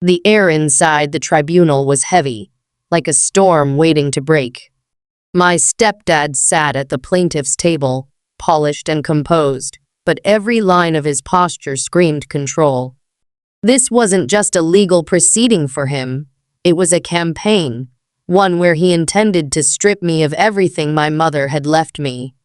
The air inside the tribunal was heavy, like a storm waiting to break. My stepdad sat at the plaintiff's table, polished and composed, but every line of his posture screamed control. This wasn't just a legal proceeding for him. It was a campaign, one where he intended to strip me of everything my mother had left me.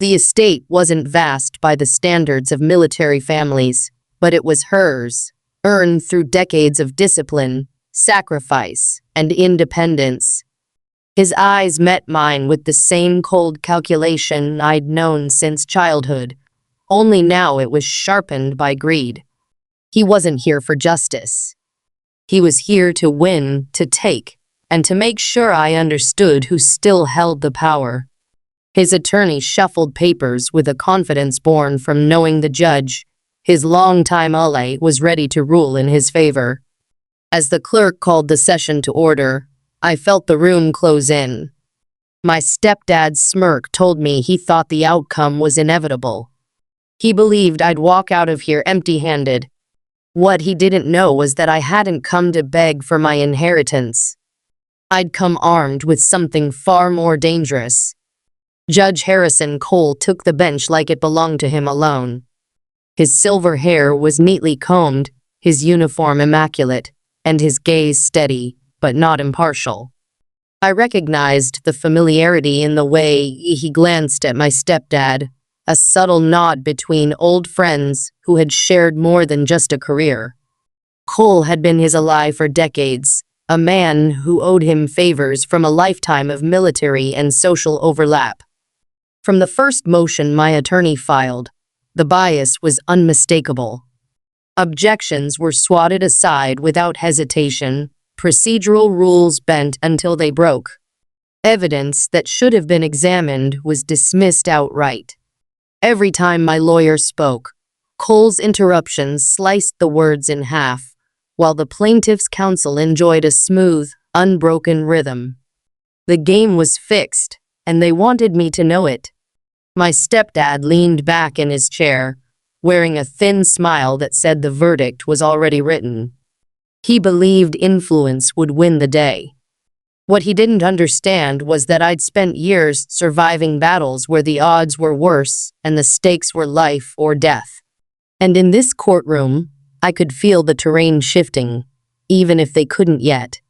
The estate wasn't vast by the standards of military families, but it was hers, earned through decades of discipline, sacrifice, and independence. His eyes met mine with the same cold calculation I'd known since childhood, only now it was sharpened by greed. He wasn't here for justice. He was here to win, to take, and to make sure I understood who still held the power. His attorney shuffled papers with a confidence born from knowing the judge. His longtime ally was ready to rule in his favor. As the clerk called the session to order, I felt the room close in. My stepdad's smirk told me he thought the outcome was inevitable. He believed I'd walk out of here empty-handed. What he didn't know was that I hadn't come to beg for my inheritance. I'd come armed with something far more dangerous. Judge Harrison Cole took the bench like it belonged to him alone. His silver hair was neatly combed, his uniform immaculate, and his gaze steady, but not impartial. I recognized the familiarity in the way he glanced at my stepdad, a subtle nod between old friends who had shared more than just a career. Cole had been his ally for decades, a man who owed him favors from a lifetime of military and social overlap. From the first motion my attorney filed, the bias was unmistakable. Objections were swatted aside without hesitation, procedural rules bent until they broke. Evidence that should have been examined was dismissed outright. Every time my lawyer spoke, Cole's interruptions sliced the words in half, while the plaintiff's counsel enjoyed a smooth, unbroken rhythm. The game was fixed, and they wanted me to know it. My stepdad leaned back in his chair, wearing a thin smile that said the verdict was already written. He believed influence would win the day. What he didn't understand was that I'd spent years surviving battles where the odds were worse and the stakes were life or death. And in this courtroom, I could feel the terrain shifting, even if they couldn't yet.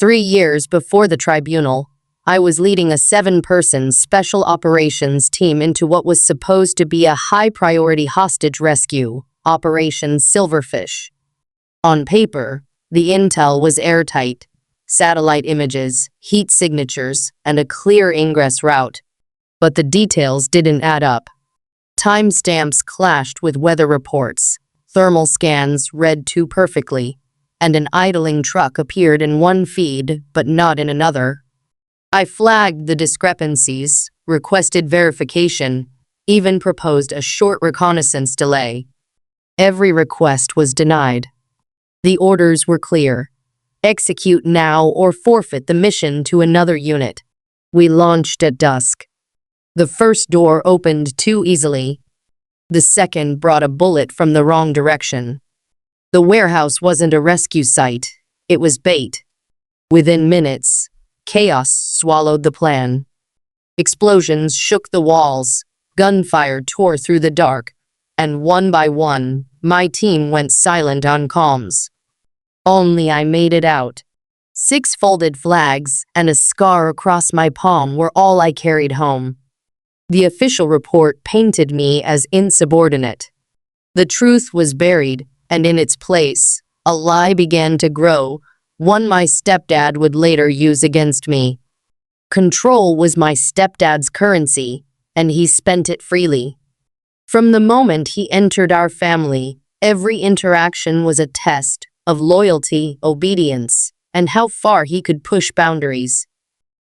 3 years before the tribunal, I was leading a 7-person special operations team into what was supposed to be a high-priority hostage rescue, Operation Silverfish. On paper, the intel was airtight: satellite images, heat signatures, and a clear ingress route. But the details didn't add up. Timestamps clashed with weather reports, thermal scans read too perfectly, and an idling truck appeared in one feed but not in another. I flagged the discrepancies, requested verification, even proposed a short reconnaissance delay. Every request was denied. The orders were clear: execute now or forfeit the mission to another unit. We launched at dusk. The first door opened too easily. The second brought a bullet from the wrong direction. The warehouse wasn't a rescue site, it was bait. Within minutes, chaos swallowed the plan. Explosions shook the walls, gunfire tore through the dark, and one by one, my team went silent on comms. Only I made it out. 6 folded flags and a scar across my palm were all I carried home. The official report painted me as insubordinate. The truth was buried, and in its place, a lie began to grow, one my stepdad would later use against me. Control was my stepdad's currency, and he spent it freely. From the moment he entered our family, every interaction was a test of loyalty, obedience, and how far he could push boundaries.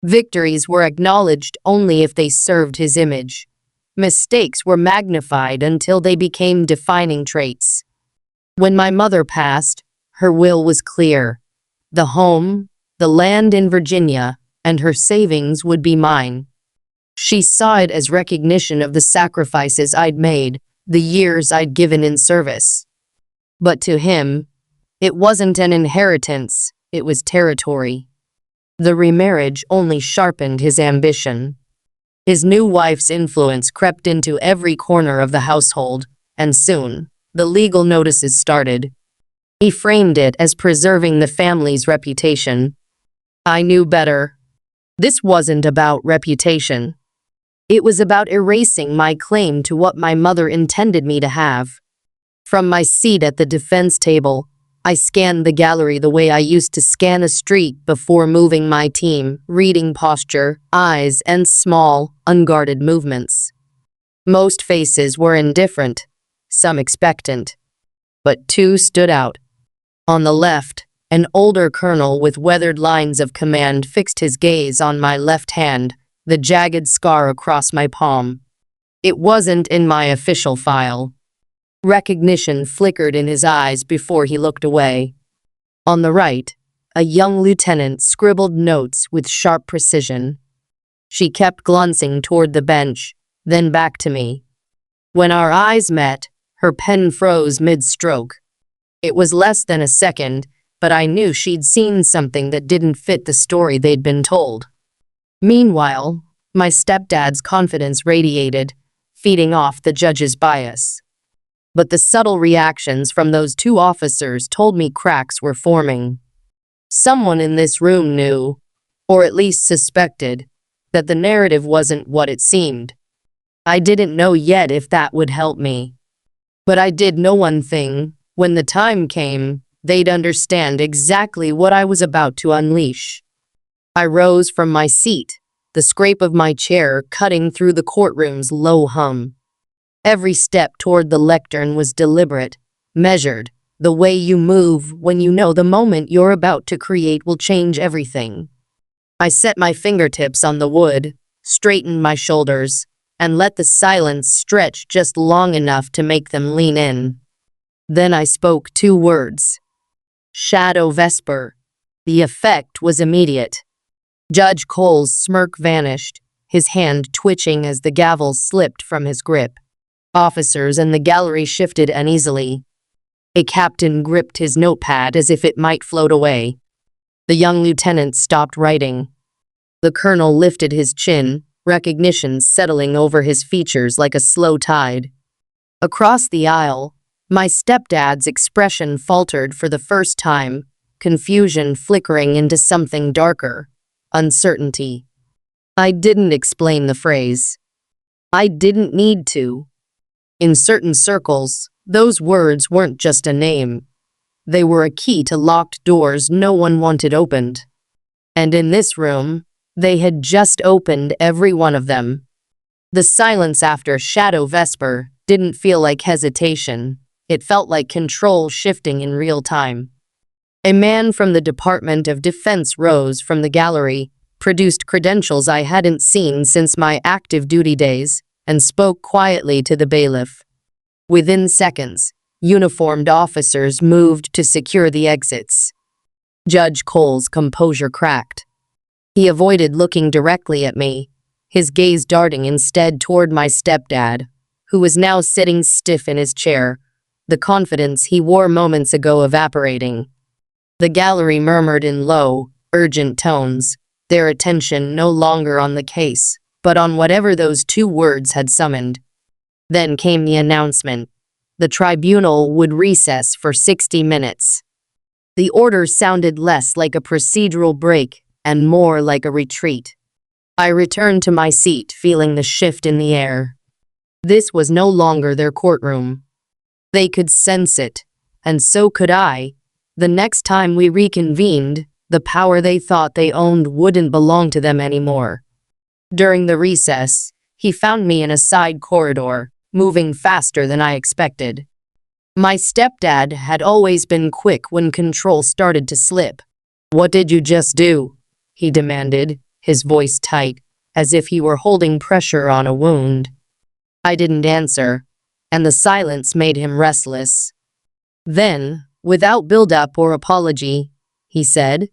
Victories were acknowledged only if they served his image. Mistakes were magnified until they became defining traits. When my mother passed, her will was clear. The home, the land in Virginia, and her savings would be mine. She saw it as recognition of the sacrifices I'd made, the years I'd given in service. But to him, It wasn't an inheritance, it was territory. The remarriage only sharpened his ambition. His new wife's influence crept into every corner of the household, and soon, the legal notices started. He framed it as preserving the family's reputation. I knew better. This wasn't about reputation. It was about erasing my claim to what my mother intended me to have. From my seat at the defense table, I scanned the gallery the way I used to scan a street before moving my team, reading posture, eyes, and small, unguarded movements. Most faces were indifferent, some expectant. But two stood out. On the left, an older colonel with weathered lines of command fixed his gaze on my left hand, the jagged scar across my palm. It wasn't in my official file. Recognition flickered in his eyes before he looked away. On the right, a young lieutenant scribbled notes with sharp precision. She kept glancing toward the bench, then back to me. When our eyes met, her pen froze mid-stroke. It was less than a second, but I knew she'd seen something that didn't fit the story they'd been told. Meanwhile, my stepdad's confidence radiated, feeding off the judge's bias. But the subtle reactions from those two officers told me cracks were forming. Someone in this room knew, or at least suspected, that the narrative wasn't what it seemed. I didn't know yet if that would help me. But I did know one thing: when the time came, they'd understand exactly what I was about to unleash. I rose from my seat, the scrape of my chair cutting through the courtroom's low hum. Every step toward the lectern was deliberate, measured, the way you move when you know the moment you're about to create will change everything. I set my fingertips on the wood, straightened my shoulders, and let the silence stretch just long enough to make them lean in. Then I spoke two words. Shadow Vesper. The effect was immediate. Judge Cole's smirk vanished, his hand twitching as the gavel slipped from his grip. Officers in the gallery shifted uneasily. A captain gripped his notepad as if it might float away. The young lieutenant stopped writing. The colonel lifted his chin, recognition settling over his features like a slow tide. Across the aisle, my stepdad's expression faltered for the first time, confusion flickering into something darker, uncertainty. I didn't explain the phrase. I didn't need to. In certain circles, those words weren't just a name. They were a key to locked doors no one wanted opened. And in this room, they had just opened every one of them. The silence after Shadow Vesper didn't feel like hesitation. It felt like control shifting in real time. A man from the Department of Defense rose from the gallery, produced credentials I hadn't seen since my active duty days, and spoke quietly to the bailiff. Within seconds, uniformed officers moved to secure the exits. Judge Cole's composure cracked. He avoided looking directly at me, his gaze darting instead toward my stepdad, who was now sitting stiff in his chair, the confidence he wore moments ago evaporating. The gallery murmured in low, urgent tones, their attention no longer on the case, but on whatever those two words had summoned. Then came the announcement. The tribunal would recess for 60 minutes. The order sounded less like a procedural break and more like a retreat. I returned to my seat, feeling the shift in the air. This was no longer their courtroom. They could sense it, and so could I. The next time we reconvened, the power they thought they owned wouldn't belong to them anymore. During the recess, he found me in a side corridor, moving faster than I expected. My stepdad had always been quick when control started to slip. "What did you just do?" he demanded, his voice tight, as if he were holding pressure on a wound. I didn't answer, and the silence made him restless. Then, without build-up or apology, he said,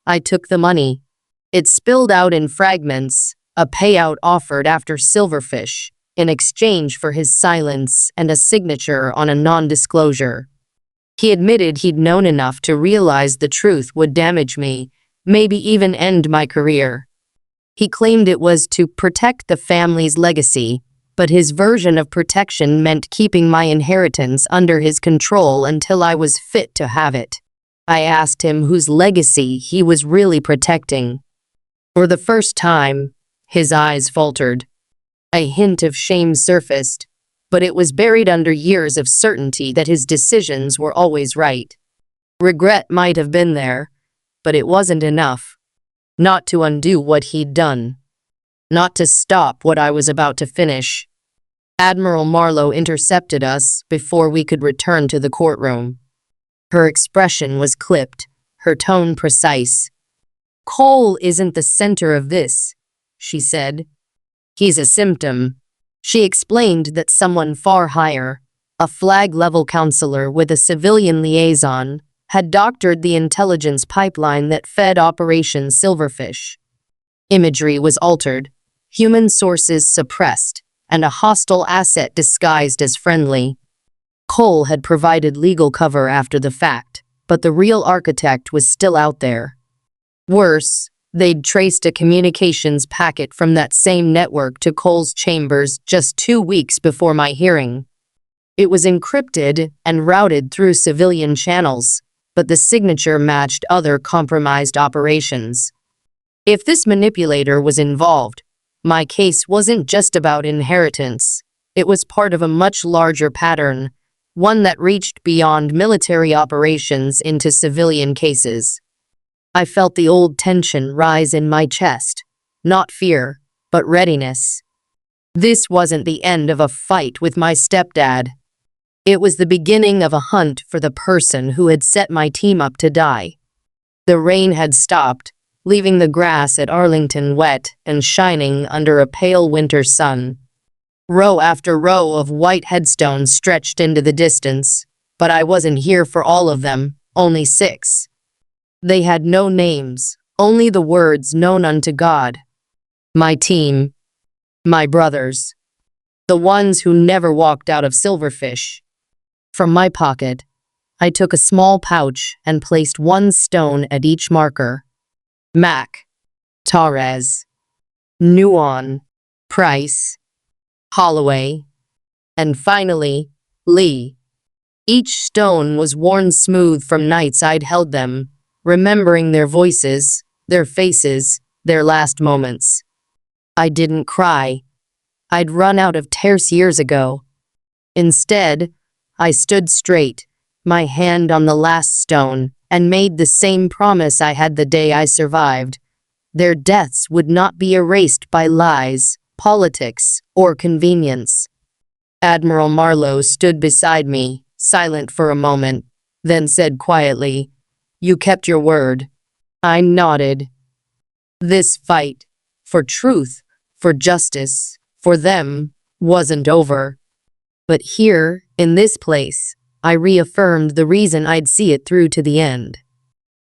"I took the money. It spilled out in fragments, a payout offered after Silverfish, in exchange for his silence and a signature on a non-disclosure." He admitted he'd known enough to realize the truth would damage me, maybe even end my career. He claimed it was to protect the family's legacy, but his version of protection meant keeping my inheritance under his control until I was fit to have it. I asked him whose legacy he was really protecting. For the first time, his eyes faltered. A hint of shame surfaced, but it was buried under years of certainty that his decisions were always right. Regret might have been there, but it wasn't enough. Not to undo what he'd done. Not to stop what I was about to finish. Admiral Marlowe intercepted us before we could return to the courtroom. Her expression was clipped, her tone precise. "Cole isn't the center of this," she said. "He's a symptom." She explained that someone far higher, a flag-level counselor with a civilian liaison, had doctored the intelligence pipeline that fed Operation Silverfish. Imagery was altered, human sources suppressed, and a hostile asset disguised as friendly. Cole had provided legal cover after the fact, but the real architect was still out there. Worse, they'd traced a communications packet from that same network to Cole's chambers just 2 weeks before my hearing. It was encrypted and routed through civilian channels, but the signature matched other compromised operations. If this manipulator was involved, my case wasn't just about inheritance. It was part of a much larger pattern, one that reached beyond military operations into civilian cases. I felt the old tension rise in my chest, not fear, but readiness. This wasn't the end of a fight with my stepdad. It was the beginning of a hunt for the person who had set my team up to die. The rain had stopped, leaving the grass at Arlington wet and shining under a pale winter sun. Row after row of white headstones stretched into the distance, but I wasn't here for all of them, only 6. They had no names, only the words known unto God. My team. My brothers. The ones who never walked out of Silverfish. From my pocket, I took a small pouch and placed 1 stone at each marker. Mac. Torres. Nuon. Price. Holloway. And finally, Lee. Each stone was worn smooth from nights I'd held them, remembering their voices, their faces, their last moments. I didn't cry. I'd run out of tears years ago. Instead, I stood straight, my hand on the last stone, and made the same promise I had the day I survived. Their deaths would not be erased by lies, politics, or convenience. Admiral Marlowe stood beside me, silent for a moment, then said quietly, "You kept your word." I nodded. This fight, for truth, for justice, for them, wasn't over. But here, in this place, I reaffirmed the reason I'd see it through to the end.